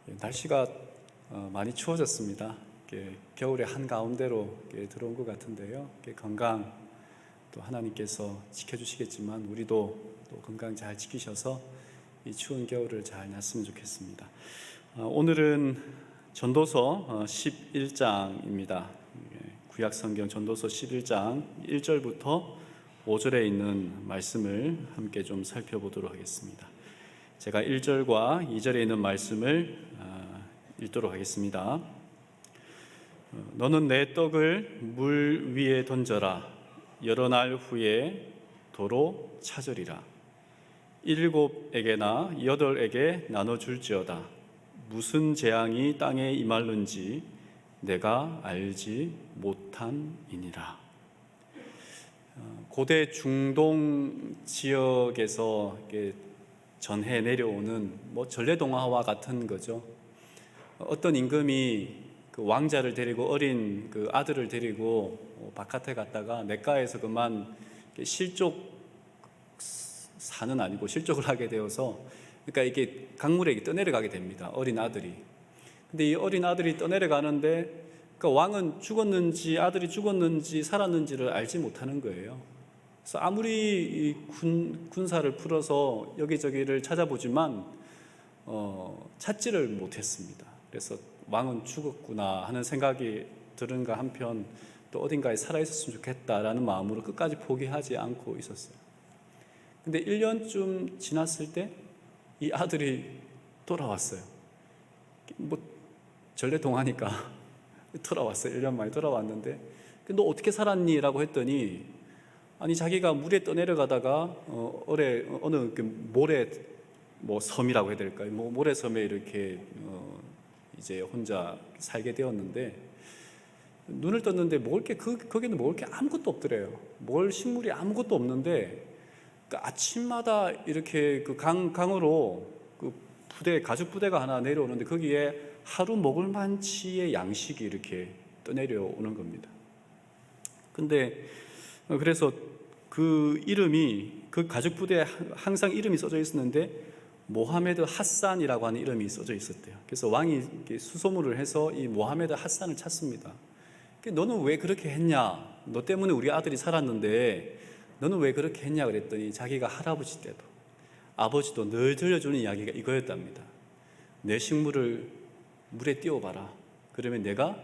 날씨가 많이 추워졌습니다. 겨울의 한가운데로 들어온 것 같은데요. 건강 또 하나님께서 지켜주시겠지만 우리도 또 건강 잘 지키셔서 이 추운 겨울을 잘 났으면 좋겠습니다. 오늘은 전도서 11장입니다. 구약성경 전도서 11장 1절부터 5절에 있는 말씀을 함께 좀 살펴보도록 하겠습니다. 제가 1절과 2절에 있는 말씀을 읽도록 하겠습니다. 너는 내 떡을 물 위에 던져라. 여러 날 후에 도로 찾으리라. 7에게나 8에게 나눠줄지어다. 무슨 재앙이 땅에 임할는지 내가 알지 못함이니라. 고대 중동 지역에서 전해 내려오는 전래동화와 같은 거죠. 어떤 임금이 그 왕자를 데리고 어린 그 아들을 데리고 바깥에 갔다가 냇가에서 그만 실족사는 아니고 실족을 하게 되어서, 그러니까 이게 강물에 떠내려가게 됩니다. 어린 아들이. 근데 이 어린 아들이 떠내려가는데 그 왕은 죽었는지 아들이 죽었는지 살았는지를 알지 못하는 거예요. 그래서 아무리 군사를 풀어서 여기저기를 찾아보지만 찾지를 못했습니다. 그래서 왕은 죽었구나 하는 생각이 드는가 한편 또 어딘가에 살아있었으면 좋겠다라는 마음으로 끝까지 포기하지 않고 있었어요. 근데 1년쯤 지났을 때 이 아들이 돌아왔어요. 전래동화니까 돌아왔어요. 1년 만에 돌아왔는데 너 어떻게 살았니? 라고 했더니 아니 자기가 물에 떠내려가다가 어느 모래 섬이라고 해야 될까요? 모래섬에 이렇게 이제 혼자 살게 되었는데 눈을 떴는데 거기는 먹을 게 아무것도 없더래요. 먹을 식물이 아무것도 없는데 아침마다 이렇게 그 강으로 그 가죽 부대가 하나 내려오는데 거기에 하루 먹을 만치의 양식이 이렇게 떠내려오는 겁니다. 근데 그래서 그 이름이 그 가죽 부대에 항상 이름이 써져 있었는데 모하메드 핫산이라고 하는 이름이 써져 있었대요. 그래서 왕이 수소문을 해서 이 모하메드 핫산을 찾습니다. 너는 왜 그렇게 했냐? 너 때문에 우리 아들이 살았는데 너는 왜 그렇게 했냐? 그랬더니 자기가 할아버지 때도 아버지도 늘 들려주는 이야기가 이거였답니다. 내 식물을 물에 띄워봐라. 그러면 내가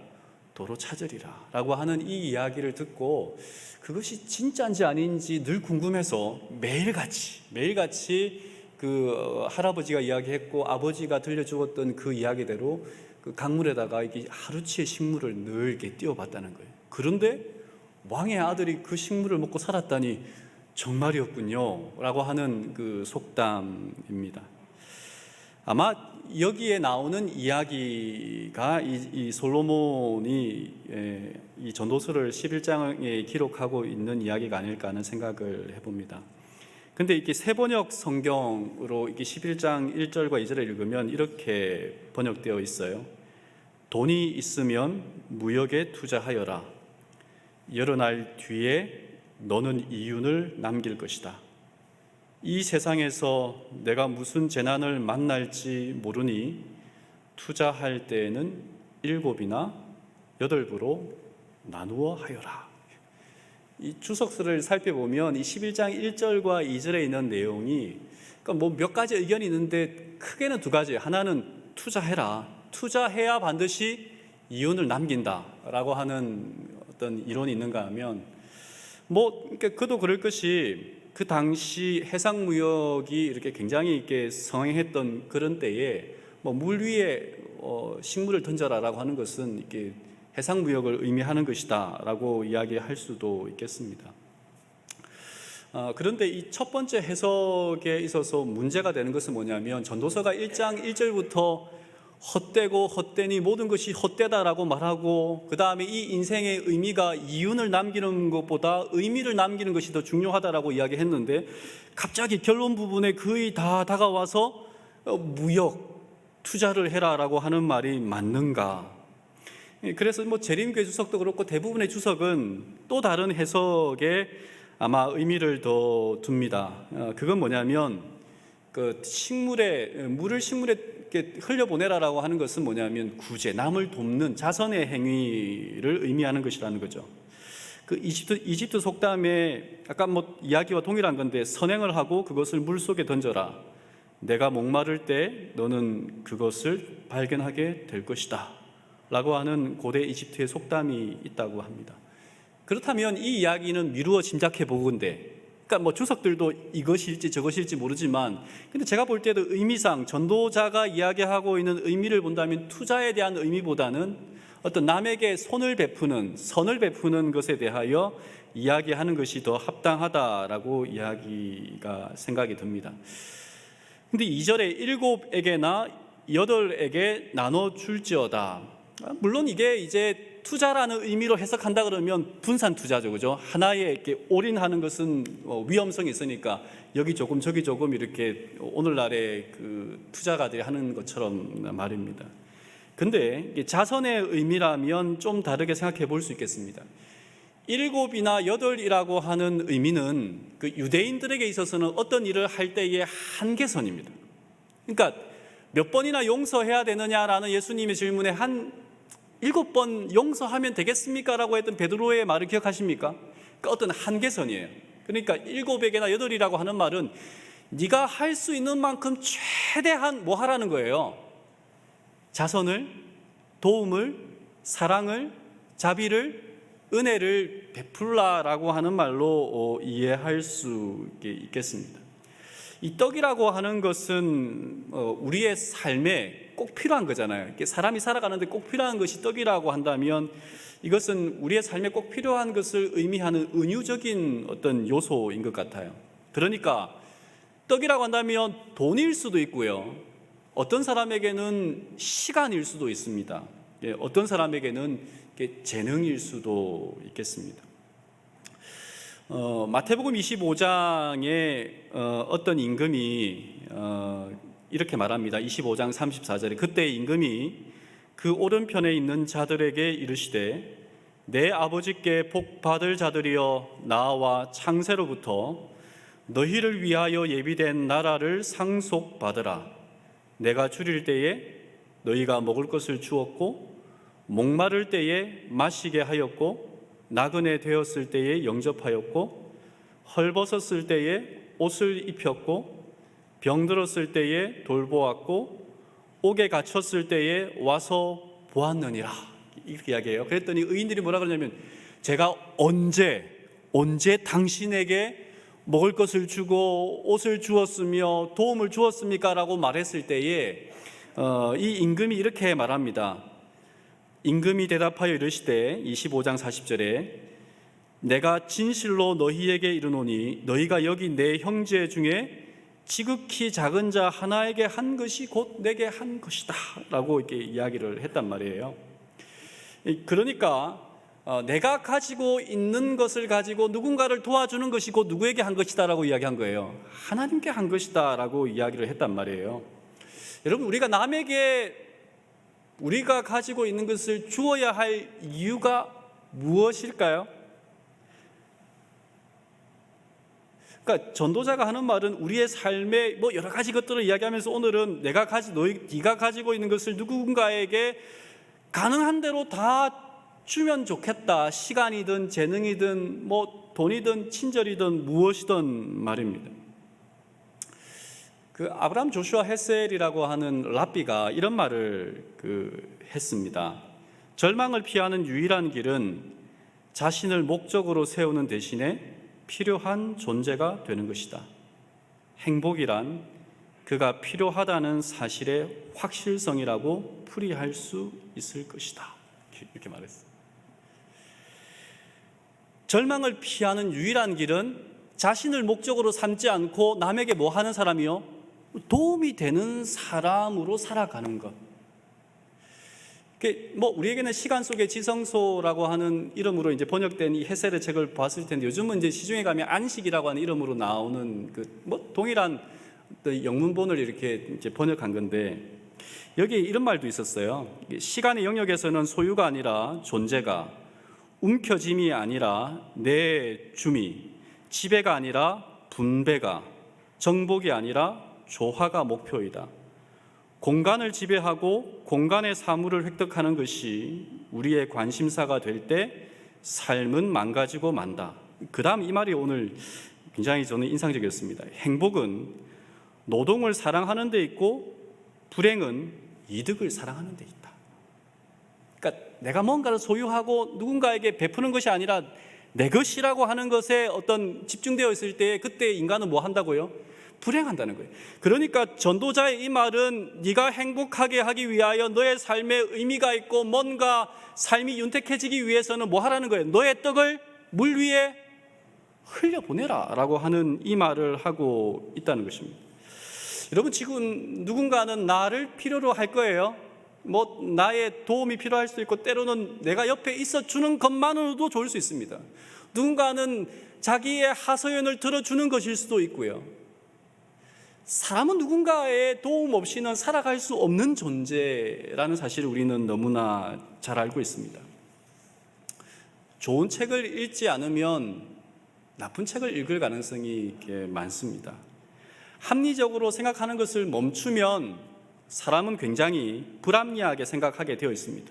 도로 찾으리라 라고 하는 이 이야기를 듣고 그것이 진짜인지 아닌지 늘 궁금해서 매일같이 그 할아버지가 이야기했고 아버지가 들려주었던 그 이야기대로 그 강물에다가 이게 하루치의 식물을 늘 이렇게 띄워봤다는 거예요. 그런데 왕의 아들이 그 식물을 먹고 살았다니 정말이었군요 라고 하는 그 속담입니다. 아마 여기에 나오는 이야기가 이 솔로몬이 이 전도서를 11장에 기록하고 있는 이야기가 아닐까 하는 생각을 해봅니다. 근데 이게 세번역 성경으로 이게 11장 1절과 2절을 읽으면 이렇게 번역되어 있어요. 돈이 있으면 무역에 투자하여라. 여러 날 뒤에 너는 이윤을 남길 것이다. 이 세상에서 내가 무슨 재난을 만날지 모르니 투자할 때에는 7이나 8부로 나누어 하여라. 이 주석서를 살펴보면 이 11장 1절과 2절에 있는 내용이 그러니까 몇 가지 의견이 있는데 크게는 2가지예요. 하나는 투자해라. 투자해야 반드시 이윤을 남긴다라고 하는 어떤 이론이 있는가 하면 그러니까 그도 그럴 것이 그 당시 해상무역이 이렇게 굉장히 이렇게 성행했던 그런 때에 물 위에 식물을 던져라라고 하는 것은 이렇게 해상무역을 의미하는 것이다 라고 이야기할 수도 있겠습니다. 그런데 이 첫 번째 해석에 있어서 문제가 되는 것은 뭐냐면 전도서가 1장 1절부터 헛되고 헛되니 모든 것이 헛되다라고 말하고 그 다음에 이 인생의 의미가 이윤을 남기는 것보다 의미를 남기는 것이 더 중요하다라고 이야기했는데 갑자기 결론 부분에 거의 다 다가와서 무역, 투자를 해라라고 하는 말이 맞는가? 그래서 재림교회 주석도 그렇고 대부분의 주석은 또 다른 해석에 아마 의미를 더 둡니다. 그건 뭐냐면 그 물을 식물에 이렇게 흘려보내라라고 하는 것은 뭐냐면 구제, 남을 돕는 자선의 행위를 의미하는 것이라는 거죠. 그 이집트 속담에 아까 이야기와 동일한 건데, 선행을 하고 그것을 물속에 던져라. 내가 목마를 때 너는 그것을 발견하게 될 것이다 라고 하는 고대 이집트의 속담이 있다고 합니다. 그렇다면 이 이야기는 미루어 짐작해 보건대, 그러니까 주석들도 이것일지 저것일지 모르지만, 근데 제가 볼 때도 의미상 전도자가 이야기하고 있는 의미를 본다면 투자에 대한 의미보다는 어떤 남에게 선을 베푸는 것에 대하여 이야기하는 것이 더 합당하다라고 이야기가 생각이 듭니다. 근데 2절에 7에게나 8에게 나눠 줄지어다. 물론 이게 이제 투자라는 의미로 해석한다 그러면 분산 투자죠, 그죠? 하나에 이렇게 올인하는 것은 위험성이 있으니까 여기 조금 저기 조금 이렇게 오늘날의 그 투자가들이 하는 것처럼 말입니다. 근데 자선의 의미라면 좀 다르게 생각해 볼 수 있겠습니다. 7이나 8이라고 하는 의미는 그 유대인들에게 있어서는 어떤 일을 할 때의 한계선입니다. 그러니까 몇 번이나 용서해야 되느냐라는 예수님의 질문에 한 7번 용서하면 되겠습니까? 라고 했던 베드로의 말을 기억하십니까? 그러니까 어떤 한계선이에요. 그러니까 7에게나 8이라고 하는 말은 네가 할 수 있는 만큼 최대한 뭐 하라는 거예요? 자선을, 도움을, 사랑을, 자비를, 은혜를 베풀라라고 하는 말로 이해할 수 있겠습니다. 이 떡이라고 하는 것은 우리의 삶에 꼭 필요한 거잖아요. 사람이 살아가는데 꼭 필요한 것이 떡이라고 한다면 이것은 우리의 삶에 꼭 필요한 것을 의미하는 은유적인 어떤 요소인 것 같아요. 그러니까 떡이라고 한다면 돈일 수도 있고요, 어떤 사람에게는 시간일 수도 있습니다. 어떤 사람에게는 재능일 수도 있겠습니다. 마태복음 25장에 어떤 임금이 이렇게 말합니다. 25장 34절에 그때 임금이 그 오른편에 있는 자들에게 이르시되 내 아버지께 복 받을 자들이여 나와 창세로부터 너희를 위하여 예비된 나라를 상속받으라. 내가 줄일 때에 너희가 먹을 것을 주었고 목마를 때에 마시게 하였고 나그네 되었을 때에 영접하였고 헐벗었을 때에 옷을 입혔고 병들었을 때에 돌보았고 옥에 갇혔을 때에 와서 보았느니라. 이렇게 이야기해요. 그랬더니 의인들이 뭐라 그러냐면 제가 언제 당신에게 먹을 것을 주고 옷을 주었으며 도움을 주었습니까? 라고 말했을 때에 이 임금이 이렇게 말합니다. 임금이 대답하여 이르시되 25장 40절에 내가 진실로 너희에게 이르노니 너희가 여기 내 형제 중에 지극히 작은 자 하나에게 한 것이 곧 내게 한 것이다 라고 이렇게 이야기를 했단 말이에요. 그러니까 내가 가지고 있는 것을 가지고 누군가를 도와주는 것이 곧 누구에게 한 것이다 라고 이야기한 거예요. 하나님께 한 것이다 라고 이야기를 했단 말이에요. 여러분, 우리가 남에게 우리가 가지고 있는 것을 주어야 할 이유가 무엇일까요? 그러니까 전도자가 하는 말은 우리의 삶에 여러 가지 것들을 이야기하면서 오늘은 네가 가지고 있는 것을 누군가에게 가능한 대로 다 주면 좋겠다. 시간이든 재능이든 돈이든 친절이든 무엇이든 말입니다. 그 아브라함 조슈아 헤셀이라고 하는 랍비가 이런 말을 했습니다. 절망을 피하는 유일한 길은 자신을 목적으로 세우는 대신에 필요한 존재가 되는 것이다. 행복이란 그가 필요하다는 사실의 확실성이라고 풀이할 수 있을 것이다. 이렇게 말했어요. 절망을 피하는 유일한 길은 자신을 목적으로 삼지 않고 남에게 뭐 하는 사람이요? 도움이 되는 사람으로 살아가는 것. 우리에게는 시간 속의 지성소라고 하는 이름으로 이제 번역된 이 헤셀의 책을 봤을 텐데 요즘은 이제 시중에 가면 안식이라고 하는 이름으로 나오는 동일한 영문본을 이렇게 이제 번역한 건데 여기에 이런 말도 있었어요. 시간의 영역에서는 소유가 아니라 존재가, 움켜짐이 아니라 내줌이, 지배가 아니라 분배가, 정복이 아니라 조화가 목표이다. 공간을 지배하고 공간의 사물을 획득하는 것이 우리의 관심사가 될 때 삶은 망가지고 만다. 그 다음 이 말이 오늘 굉장히 저는 인상적이었습니다. 행복은 노동을 사랑하는 데 있고 불행은 이득을 사랑하는 데 있다. 그러니까 내가 뭔가를 소유하고 누군가에게 베푸는 것이 아니라 내 것이라고 하는 것에 어떤 집중되어 있을 때 그때 인간은 뭐 한다고요? 불행한다는 거예요. 그러니까 전도자의 이 말은 네가 행복하게 하기 위하여 너의 삶에 의미가 있고 뭔가 삶이 윤택해지기 위해서는 뭐 하라는 거예요? 너의 떡을 물 위에 흘려보내라 라고 하는 이 말을 하고 있다는 것입니다. 여러분, 지금 누군가는 나를 필요로 할 거예요. 뭐 나의 도움이 필요할 수도 있고 때로는 내가 옆에 있어 주는 것만으로도 좋을 수 있습니다. 누군가는 자기의 하소연을 들어주는 것일 수도 있고요. 사람은 누군가의 도움 없이는 살아갈 수 없는 존재라는 사실을 우리는 너무나 잘 알고 있습니다. 좋은 책을 읽지 않으면 나쁜 책을 읽을 가능성이 많습니다. 합리적으로 생각하는 것을 멈추면 사람은 굉장히 불합리하게 생각하게 되어 있습니다.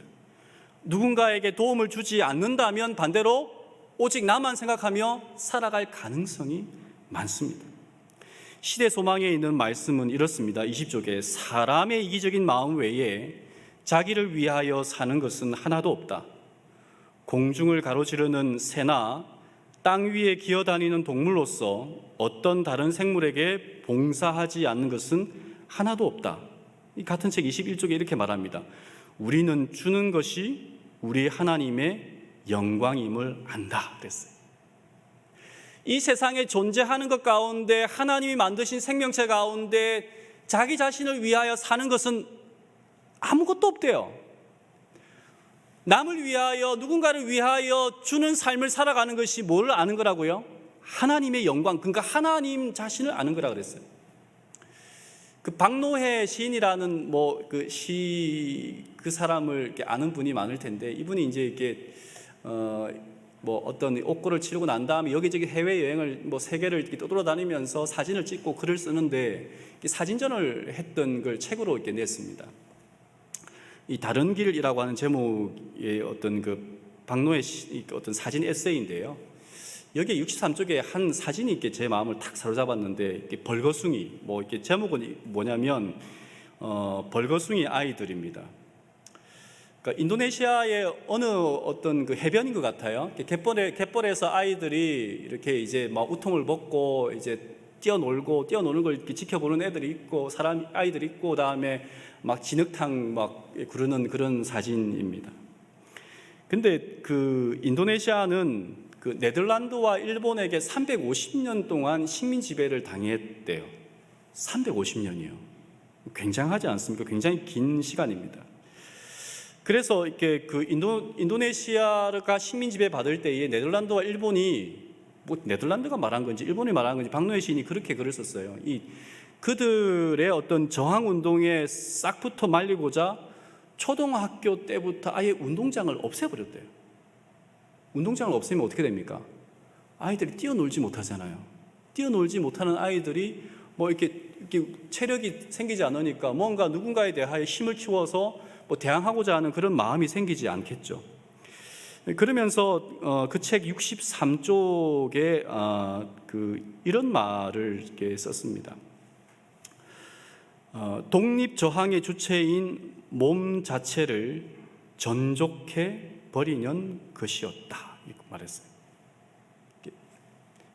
누군가에게 도움을 주지 않는다면 반대로 오직 나만 생각하며 살아갈 가능성이 많습니다. 시대 소망에 있는 말씀은 이렇습니다. 20쪽에 사람의 이기적인 마음 외에 자기를 위하여 사는 것은 하나도 없다. 공중을 가로지르는 새나 땅 위에 기어다니는 동물로서 어떤 다른 생물에게 봉사하지 않는 것은 하나도 없다. 이 같은 책 21쪽에 이렇게 말합니다. 우리는 주는 것이 우리 하나님의 영광임을 안다 그랬어요. 이 세상에 존재하는 것 가운데 하나님이 만드신 생명체 가운데 자기 자신을 위하여 사는 것은 아무것도 없대요. 남을 위하여 누군가를 위하여 주는 삶을 살아가는 것이 뭘 아는 거라고요? 하나님의 영광, 그러니까 하나님 자신을 아는 거라 그랬어요. 그 박노해 시인이라는 그 사람을 이렇게 아는 분이 많을 텐데 이분이 이제 이렇게 어떤 옥고를 치르고 난 다음에 여기저기 해외 여행을 세계를 이렇게 떠돌아다니면서 사진을 찍고 글을 쓰는데 사진전을 했던 걸 책으로 이렇게 냈습니다. 이 다른 길이라고 하는 제목의 어떤 그 박노해 어떤 사진 에세이인데요. 여기에 63쪽에 한 사진이 이렇게 제 마음을 탁 사로잡았는데 이렇게 벌거숭이 이렇게 제목은 뭐냐면 벌거숭이 아이들입니다. 그러니까 인도네시아의 어느 어떤 그 해변인 것 같아요. 갯벌에서 아이들이 이렇게 이제 막 우통을 벗고 이제 뛰어노는 걸 이렇게 지켜보는 애들이 있고 아이들이 있고 그다음에 막 진흙탕 막 구르는 그런 사진입니다. 근데 그 인도네시아는 그 네덜란드와 일본에게 350년 동안 식민 지배를 당했대요. 350년이요. 굉장하지 않습니까? 굉장히 긴 시간입니다. 그래서 이렇게 그 인도네시아가 식민 지배 받을 때에 네덜란드와 일본이 네덜란드가 말한 건지 일본이 말한 건지 박노해 시인이 그렇게 글을 썼어요. 그들의 어떤 저항 운동에 싹부터 말리고자 초등학교 때부터 아예 운동장을 없애버렸대요. 운동장을 없애면 어떻게 됩니까? 아이들이 뛰어놀지 못하잖아요. 뛰어놀지 못하는 아이들이 이렇게 체력이 생기지 않으니까 뭔가 누군가에 대하여 힘을 키워서 대항하고자 하는 그런 마음이 생기지 않겠죠. 그러면서 그 책 63쪽에 이런 말을 이렇게 썼습니다. 독립 저항의 주체인 몸 자체를 전족해 버리는 것이었다 이렇게 말했어요.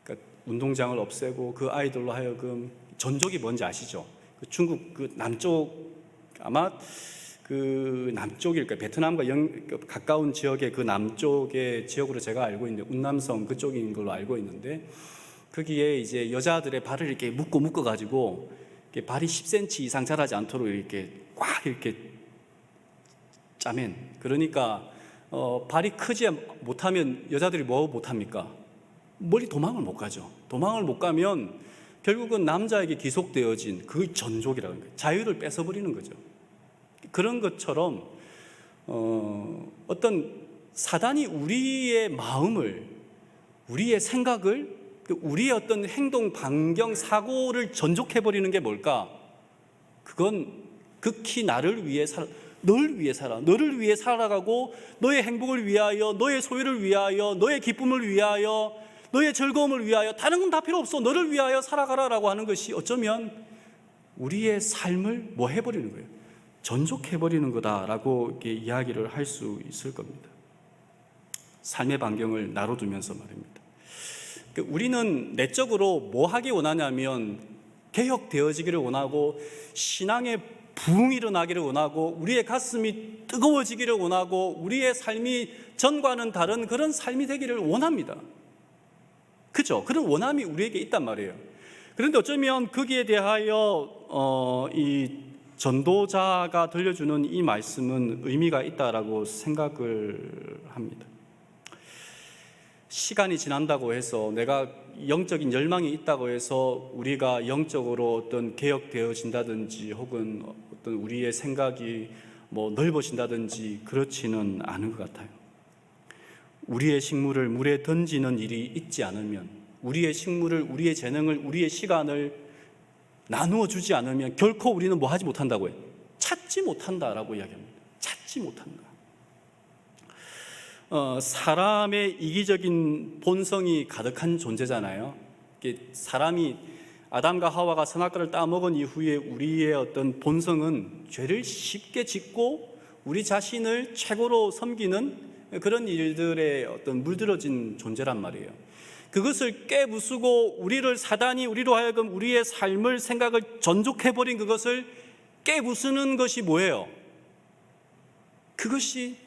그러니까 운동장을 없애고 그 아이들로 하여금 전족이 뭔지 아시죠? 중국 그 남쪽 아마 그 남쪽일 거예요. 베트남과 가까운 지역의 그 남쪽의 지역으로 제가 알고 있는데 운남성 그쪽인 걸로 알고 있는데 거기에 이제 여자들의 발을 이렇게 묶어 가지고 발이 10cm 이상 자라지 않도록 이렇게 꽉 이렇게 짜면 그러니까 발이 크지 못하면 여자들이 뭐 못합니까? 멀리 도망을 못 가죠. 도망을 못 가면 결국은 남자에게 기속되어진 그 전족이라는 거예요. 자유를 뺏어버리는 거죠. 그런 것처럼 어떤 사단이 우리의 마음을, 우리의 생각을, 우리의 어떤 행동, 반경, 사고를 전족해버리는 게 뭘까? 그건 극히 나를 위해 살아, 널 위해 살아, 너를 위해 살아가고 너의 행복을 위하여, 너의 소유를 위하여, 너의 기쁨을 위하여, 너의 즐거움을 위하여, 다른 건 다 필요 없어, 너를 위하여 살아가라라고 하는 것이 어쩌면 우리의 삶을 뭐 해버리는 거예요? 전족해버리는 거다라고 이렇게 이야기를 할 수 있을 겁니다. 삶의 반경을 나로 두면서 말입니다. 우리는 내적으로 뭐 하기 원하냐면 개혁되어지기를 원하고, 신앙의 부흥이 일어나기를 원하고, 우리의 가슴이 뜨거워지기를 원하고, 우리의 삶이 전과는 다른 그런 삶이 되기를 원합니다. 그죠? 그런 원함이 우리에게 있단 말이에요. 그런데 어쩌면 거기에 대하여 이 전도자가 들려주는 이 말씀은 의미가 있다라고 생각을 합니다. 시간이 지난다고 해서, 내가 영적인 열망이 있다고 해서 우리가 영적으로 어떤 개혁되어진다든지 혹은 어떤 우리의 생각이 뭐 넓어진다든지 그렇지는 않은 것 같아요. 우리의 식물을 물에 던지는 일이 있지 않으면, 우리의 식물을, 우리의 재능을, 우리의 시간을 나누어 주지 않으면 결코 우리는 뭐 하지 못한다고요? 찾지 못한다라고 이야기합니다. 찾지 못한다. 사람의 이기적인 본성이 가득한 존재잖아요. 사람이, 아담과 하와가 선악과를 따먹은 이후에 우리의 어떤 본성은 죄를 쉽게 짓고 우리 자신을 최고로 섬기는 그런 일들에 어떤 물들어진 존재란 말이에요. 그것을 깨부수고 사단이 우리로 하여금 우리의 삶을, 생각을 전족해버린 그것을 깨부수는 것이 뭐예요? 그것이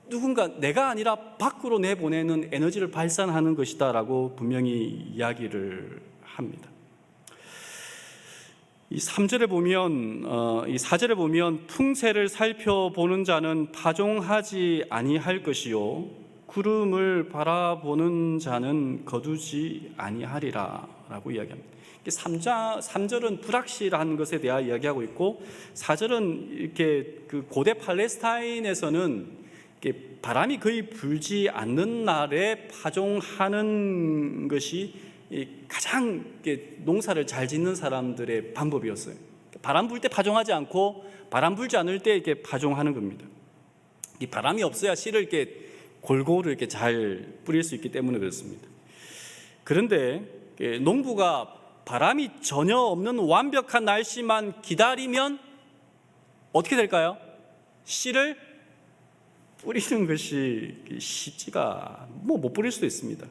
누군가, 내가 아니라 밖으로 내보내는 에너지를 발산하는 것이다 라고 분명히 이야기를 합니다. 이 3절에 보면, 이 4절에 보면 풍세를 살펴보는 자는 파종하지 아니할 것이요 구름을 바라보는 자는 거두지 아니하리라 라고 이야기합니다. 3절은 불확실한 것에 대하 이야기하고 있고, 4절은 이렇게 그 고대 팔레스타인에서는 바람이 거의 불지 않는 날에 파종하는 것이 가장 농사를 잘 짓는 사람들의 방법이었어요. 바람 불 때 파종하지 않고 바람 불지 않을 때 이렇게 파종하는 겁니다. 이 바람이 없어야 씨를 이렇게 골고루 이렇게 잘 뿌릴 수 있기 때문에 그렇습니다. 그런데 농부가 바람이 전혀 없는 완벽한 날씨만 기다리면 어떻게 될까요? 씨를 뿌리는 것이 쉽지가 못 뿌릴 수도 있습니다.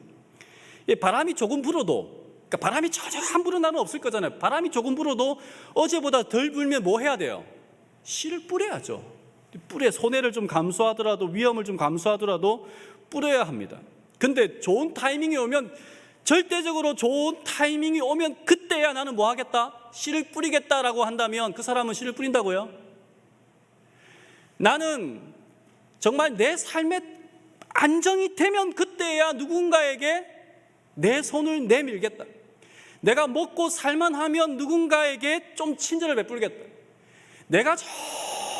바람이 조금 불어도, 그러니까 바람이 전혀 안 부는 날은 없을 거잖아요. 바람이 조금 불어도 어제보다 덜 불면 뭐 해야 돼요? 씨를 뿌려야죠. 뿌려, 손해를 좀 감수하더라도, 위험을 좀 감수하더라도 뿌려야 합니다. 근데 좋은 타이밍이 오면, 절대적으로 좋은 타이밍이 오면 그때야 나는 뭐 하겠다? 씨를 뿌리겠다라고 한다면 그 사람은 씨를 뿌린다고요? 나는 정말 내 삶에 안정이 되면 그때야 누군가에게 내 손을 내밀겠다. 내가 먹고 살만하면 누군가에게 좀 친절을 베풀겠다. 내가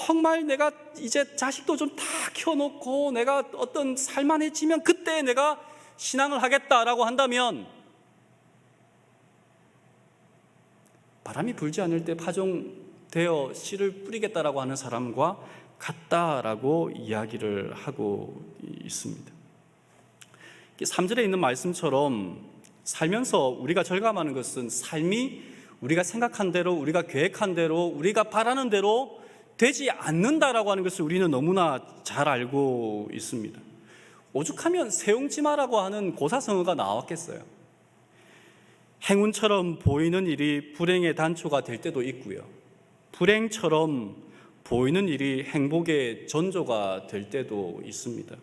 정말 내가 이제 자식도 좀 다 키워놓고 내가 어떤 살만해지면 그때 내가 신앙을 하겠다라고 한다면, 바람이 불지 않을 때 파종되어 씨를 뿌리겠다라고 하는 사람과 같다라고 이야기를 하고 있습니다. 3절에 있는 말씀처럼 살면서 우리가 절감하는 것은 삶이 우리가 생각한 대로, 우리가 계획한 대로, 우리가 바라는 대로 되지 않는다라고 하는 것을 우리는 너무나 잘 알고 있습니다. 오죽하면 세용지마라고 하는 고사성어가 나왔겠어요. 행운처럼 보이는 일이 불행의 단초가 될 때도 있고요, 불행처럼 보이는 일이 행복의 전조가 될 때도 있습니다.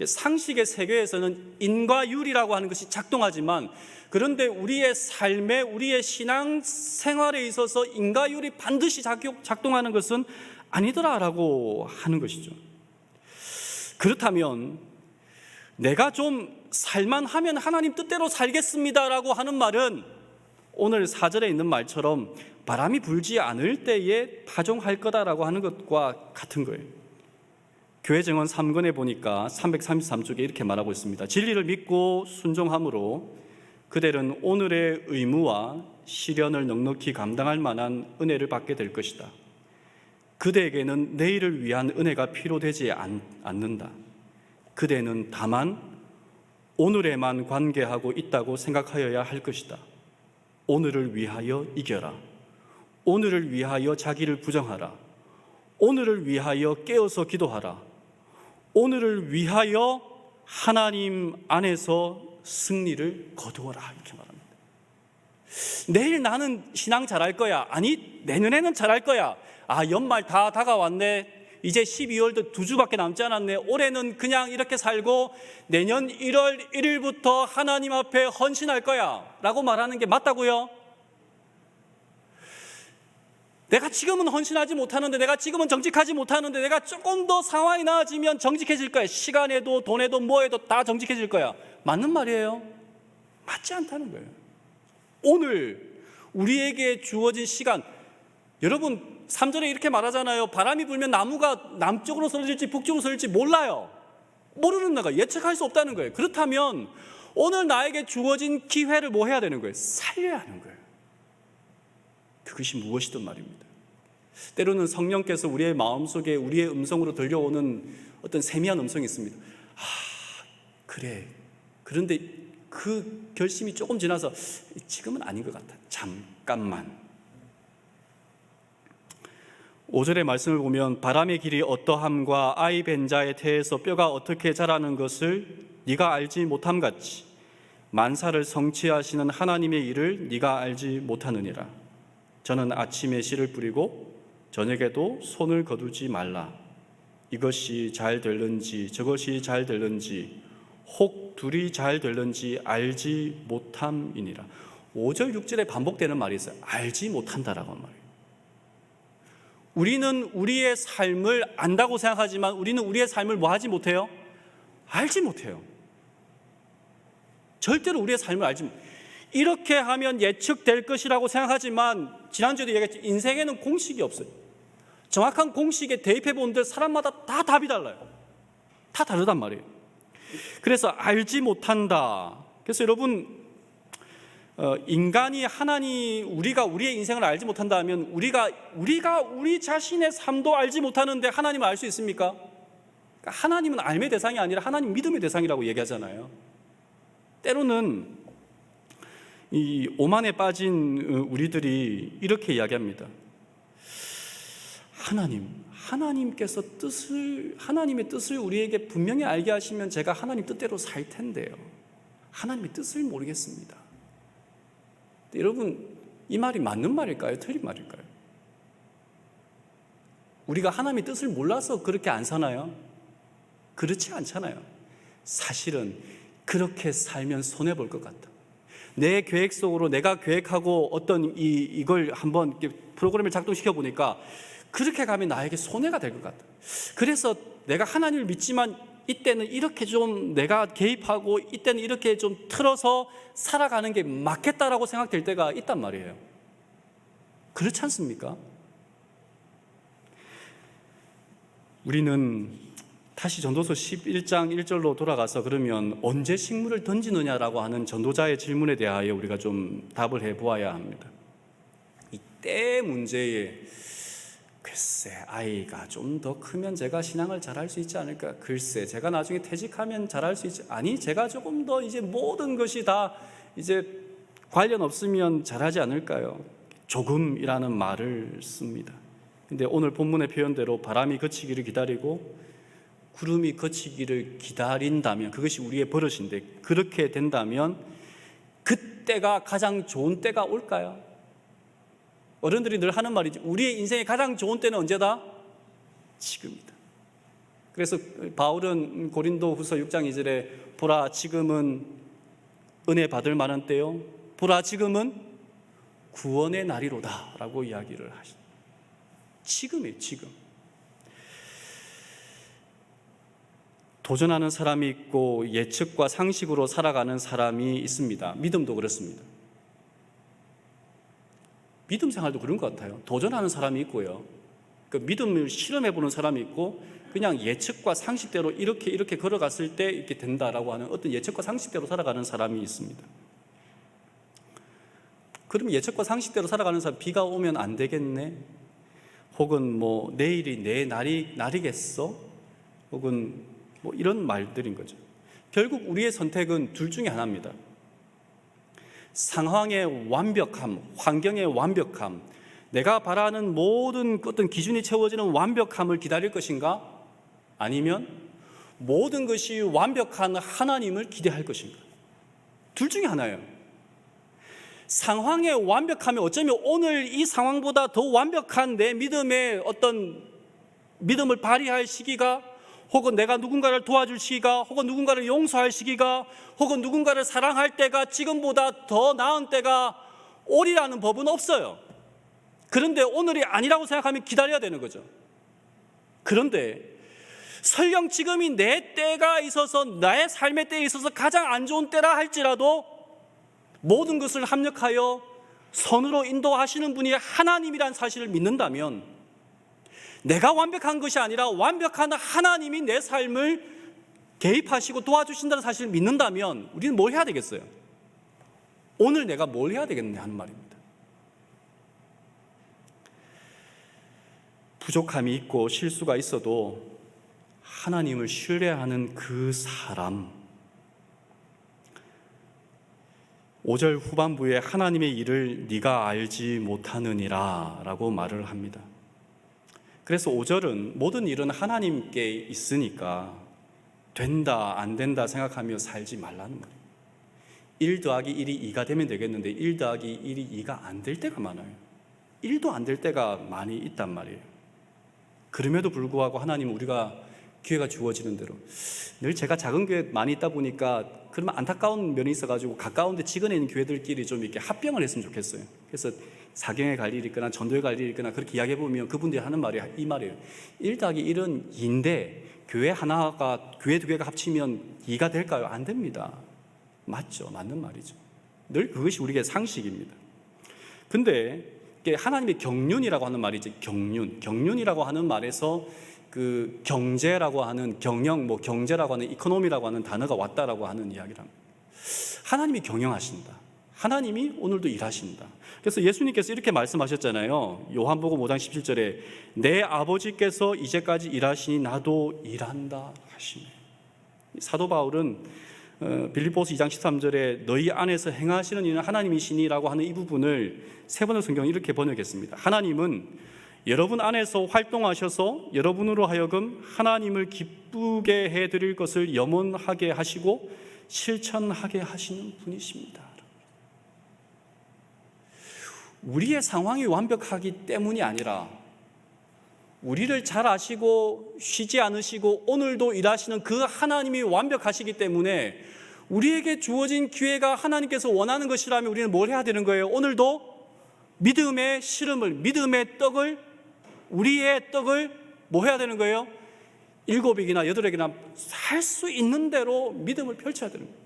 상식의 세계에서는 인과 율이라고 하는 것이 작동하지만, 그런데 우리의 삶에, 우리의 신앙 생활에 있어서 인과 율이 반드시 작동하는 것은 아니더라라고 하는 것이죠. 그렇다면 내가 좀 살만하면 하나님 뜻대로 살겠습니다라고 하는 말은 오늘 4절에 있는 말처럼 바람이 불지 않을 때에 파종할 거다라고 하는 것과 같은 거예요. 교회 정원 3권에 보니까 333쪽에 이렇게 말하고 있습니다. 진리를 믿고 순종함으로 그들은 오늘의 의무와 시련을 넉넉히 감당할 만한 은혜를 받게 될 것이다. 그대에게는 내일을 위한 은혜가 필요되지 않는다. 그대는 다만 오늘에만 관계하고 있다고 생각하여야 할 것이다. 오늘을 위하여 이겨라. 오늘을 위하여 자기를 부정하라. 오늘을 위하여 깨어서 기도하라. 오늘을 위하여 하나님 안에서 승리를 거두어라. 이렇게 말합니다. 내일 나는 신앙 잘할 거야. 아니, 내년에는 잘할 거야. 연말 다 다가왔네. 이제 12월도 2주밖에 남지 않았네. 올해는 그냥 이렇게 살고 내년 1월 1일부터 하나님 앞에 헌신할 거야 라고 말하는 게 맞다고요? 내가 지금은 헌신하지 못하는데, 내가 지금은 정직하지 못하는데, 내가 조금 더 상황이 나아지면 정직해질 거야. 시간에도 돈에도 뭐에도 다 정직해질 거야. 맞는 말이에요? 맞지 않다는 거예요. 오늘 우리에게 주어진 시간, 여러분 3절에 이렇게 말하잖아요. 바람이 불면 나무가 남쪽으로 쏠릴지 북쪽으로 쏠릴지 몰라요. 모르는 거가 예측할 수 없다는 거예요. 그렇다면 오늘 나에게 주어진 기회를 뭐 해야 되는 거예요? 살려야 하는 거예요. 그것이 무엇이든 말입니다. 때로는 성령께서 우리의 마음속에 우리의 음성으로 들려오는 어떤 세미한 음성이 있습니다. 그래. 그런데 그 결심이 조금 지나서 지금은 아닌 것 같아. 잠깐만. 5절의 말씀을 보면 바람의 길이 어떠함과 아이 벤 자의 태에서 뼈가 어떻게 자라는 것을 네가 알지 못함 같이 만사를 성취하시는 하나님의 일을 네가 알지 못하느니라. 저는 아침에 씨를 뿌리고 저녁에도 손을 거두지 말라. 이것이 잘 될는지 저것이 잘 될는지 혹 둘이 잘 될는지 알지 못함이니라. 5절 6절에 반복되는 말이 있어요. 알지 못한다라고 하는 말이에요. 우리는 우리의 삶을 안다고 생각하지만 우리는 우리의 삶을 뭐 하지 못해요? 알지 못해요. 절대로 우리의 삶을 알지 못해요. 이렇게 하면 예측될 것이라고 생각하지만 지난주에도 얘기했지, 인생에는 공식이 없어요. 정확한 공식에 대입해 본들 사람마다 다 답이 달라요. 다 다르단 말이에요. 그래서 알지 못한다. 그래서 여러분, 인간이 우리가 우리의 인생을 알지 못한다 하면 우리가 우리 자신의 삶도 알지 못하는데 하나님을 알 수 있습니까? 그러니까 하나님은 알의 대상이 아니라 하나님 믿음의 대상이라고 얘기하잖아요. 때로는 이 오만에 빠진 우리들이 이렇게 이야기합니다. 하나님께서 하나님의 뜻을 우리에게 분명히 알게 하시면 제가 하나님 뜻대로 살 텐데요. 하나님의 뜻을 모르겠습니다. 여러분, 이 말이 맞는 말일까요? 틀린 말일까요? 우리가 하나님의 뜻을 몰라서 그렇게 안 사나요? 그렇지 않잖아요. 사실은 그렇게 살면 손해볼 것 같다. 내 계획 속으로 내가 계획하고 어떤 이걸 한번 프로그램을 작동시켜 보니까 그렇게 가면 나에게 손해가 될 것 같다. 그래서 내가 하나님을 믿지만 이때는 이렇게 좀 내가 개입하고 이때는 이렇게 좀 틀어서 살아가는 게 맞겠다라고 생각될 때가 있단 말이에요. 그렇지 않습니까? 우리는 다시 전도서 11장 1절로 돌아가서 그러면 언제 식물을 던지느냐라고 하는 전도자의 질문에 대하여 우리가 좀 답을 해보아야 합니다. 이 때 문제에 글쎄, 아이가 좀 더 크면 제가 신앙을 잘할 수 있지 않을까? 글쎄, 제가 나중에 퇴직하면 잘할 수 있지. 아니, 제가 조금 더 이제 모든 것이 다 이제 관련 없으면 잘하지 않을까요? 조금이라는 말을 씁니다. 근데 오늘 본문의 표현대로 바람이 그치기를 기다리고 구름이 그치기를 기다린다면 그것이 우리의 버릇인데, 그렇게 된다면 그때가 가장 좋은 때가 올까요? 어른들이 늘 하는 말이지, 우리의 인생의 가장 좋은 때는 언제다? 지금이다. 그래서 바울은 고린도 후서 6장 2절에 보라 지금은 은혜 받을 만한 때요, 보라 지금은 구원의 날이로다 라고 이야기를 하십니다. 지금이에요. 지금. 도전하는 사람이 있고 예측과 상식으로 살아가는 사람이 있습니다. 믿음도 그렇습니다. 믿음 생활도 그런 것 같아요. 도전하는 사람이 있고요, 그 믿음을 실험해보는 사람이 있고, 그냥 예측과 상식대로 이렇게 걸어갔을 때 이렇게 된다라고 하는 어떤 예측과 상식대로 살아가는 사람이 있습니다. 그럼 예측과 상식대로 살아가는 사람, 비가 오면 안 되겠네, 혹은 뭐 내일이 내 날이겠어? 혹은 뭐 이런 말들인 거죠. 결국 우리의 선택은 둘 중에 하나입니다. 상황의 완벽함, 환경의 완벽함, 내가 바라는 모든 어떤 기준이 채워지는 완벽함을 기다릴 것인가? 아니면 모든 것이 완벽한 하나님을 기대할 것인가? 둘 중에 하나예요. 상황의 완벽함이 어쩌면 오늘 이 상황보다 더 완벽한 내 믿음의 어떤 믿음을 발휘할 시기가, 혹은 내가 누군가를 도와줄 시기가, 혹은 누군가를 용서할 시기가, 혹은 누군가를 사랑할 때가 지금보다 더 나은 때가 오리라는 법은 없어요. 그런데 오늘이 아니라고 생각하면 기다려야 되는 거죠. 그런데 설령 지금이 내 때가 있어서, 나의 삶의 때에 있어서 가장 안 좋은 때라 할지라도 모든 것을 합력하여 선으로 인도하시는 분이 하나님이란 사실을 믿는다면, 내가 완벽한 것이 아니라 완벽한 하나님이 내 삶을 개입하시고 도와주신다는 사실을 믿는다면 우리는 뭘 해야 되겠어요? 오늘 내가 뭘 해야 되겠느냐 하는 말입니다. 부족함이 있고 실수가 있어도 하나님을 신뢰하는 그 사람, 5절 후반부에 하나님의 일을 네가 알지 못하느니라 라고 말을 합니다. 그래서 5절은 모든 일은 하나님께 있으니까 된다 안 된다 생각하며 살지 말라는 거예요. 1 더하기 1이 2가 되면 되겠는데 1 더하기 1이 2가 안 될 때가 많아요. 1도 안 될 때가 많이 있단 말이에요. 그럼에도 불구하고 하나님은 우리가 기회가 주어지는 대로, 늘 제가 작은 교회 많이 있다 보니까 그러면 안타까운 면이 있어가지고 가까운데 지근에 있는 교회들끼리 좀 이렇게 합병을 했으면 좋겠어요. 그래서 사경에 갈 일이 있거나 전도에 갈 일이 있거나 그렇게 이야기해보면 그분들이 하는 말이 이 말이에요. 1 더하기 1은 2인데 교회 하나가, 교회 두 개가 합치면 2가 될까요? 안 됩니다. 맞죠. 맞는 말이죠. 늘 그것이 우리에게 상식입니다. 근데 하나님의 경륜이라고 하는 말이지, 경륜이라고 하는 말에서 그 경제라고 하는 경영, 뭐 경제라고 하는 이코노미라고 하는 단어가 왔다라고 하는 이야기랍니다. 하나님이 경영하신다. 하나님이 오늘도 일하신다. 그래서 예수님께서 이렇게 말씀하셨잖아요. 요한복음 5장 17절에 내 아버지께서 이제까지 일하시니 나도 일한다 하시네. 사도 바울은 빌립보서 2장 13절에 너희 안에서 행하시는 이는 하나님이시니라고 하는 이 부분을 세 번의 성경을 이렇게 번역했습니다. 하나님은 여러분 안에서 활동하셔서 여러분으로 하여금 하나님을 기쁘게 해드릴 것을 염원하게 하시고 실천하게 하시는 분이십니다. 우리의 상황이 완벽하기 때문이 아니라 우리를 잘 아시고 쉬지 않으시고 오늘도 일하시는 그 하나님이 완벽하시기 때문에 우리에게 주어진 기회가 하나님께서 원하는 것이라면 우리는 뭘 해야 되는 거예요? 오늘도 믿음의 씨름을, 믿음의 떡을, 우리의 떡을 뭐 해야 되는 거예요? 7익이나 8익이나 살 수 있는 대로 믿음을 펼쳐야 되는 거예요.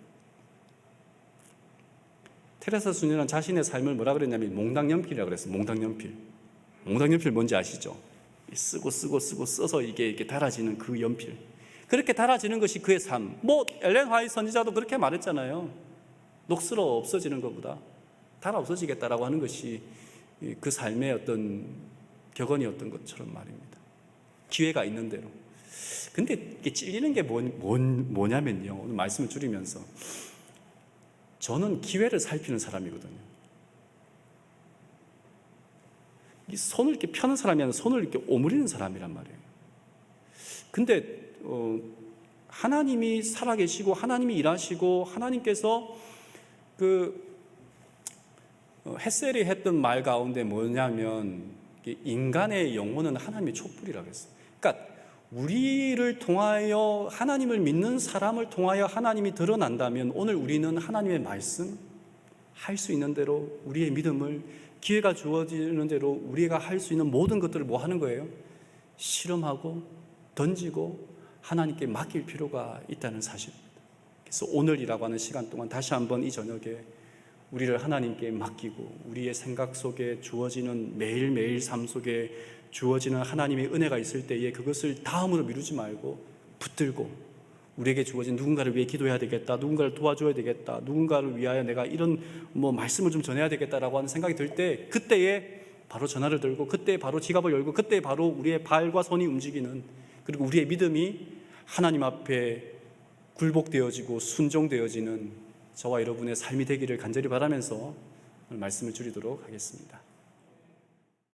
테레사 수녀는 자신의 삶을 뭐라 그랬냐면 몽당연필이라고 그랬어요. 몽당연필. 몽당연필 뭔지 아시죠? 쓰고 써서 이게 이렇게 달아지는 그 연필. 그렇게 달아지는 것이 그의 삶. 뭐 엘렌 화이트 선지자도 그렇게 말했잖아요. 녹슬어 없어지는 것보다 달아 없어지겠다라고 하는 것이 그 삶의 어떤 격언이었던 것처럼 말입니다. 기회가 있는 대로. 근데 이게 찔리는 게 뭐냐면요. 오늘 말씀을 줄이면서 저는 기회를 살피는 사람이거든요. 이 손을 이렇게 펴는 사람이 아니라 손을 이렇게 오므리는 사람이란 말이에요. 근데 하나님이 살아계시고 하나님이 일하시고 하나님께서 그 헷셀이 했던 말 가운데 뭐냐면 인간의 영혼은 하나님의 촛불이라고 했어요. 그러니까 우리를 통하여 하나님을 믿는 사람을 통하여 하나님이 드러난다면 오늘 우리는 하나님의 말씀 할 수 있는 대로 우리의 믿음을 기회가 주어지는 대로 우리가 할 수 있는 모든 것들을 뭐 하는 거예요? 실험하고 던지고 하나님께 맡길 필요가 있다는 사실입니다. 그래서 오늘이라고 하는 시간 동안 다시 한번 이 저녁에 우리를 하나님께 맡기고 우리의 생각 속에 주어지는 매일매일 삶 속에 주어지는 하나님의 은혜가 있을 때에 그것을 다음으로 미루지 말고 붙들고 우리에게 주어진 누군가를 위해 기도해야 되겠다, 누군가를 도와줘야 되겠다, 누군가를 위하여 내가 이런 말씀을 좀 전해야 되겠다라고 하는 생각이 들 때 그때에 바로 전화를 들고 그때 바로 지갑을 열고 그때 바로 우리의 발과 손이 움직이는, 그리고 우리의 믿음이 하나님 앞에 굴복되어지고 순종되어지는 저와 여러분의 삶이 되기를 간절히 바라면서 오늘 말씀을 줄이도록 하겠습니다.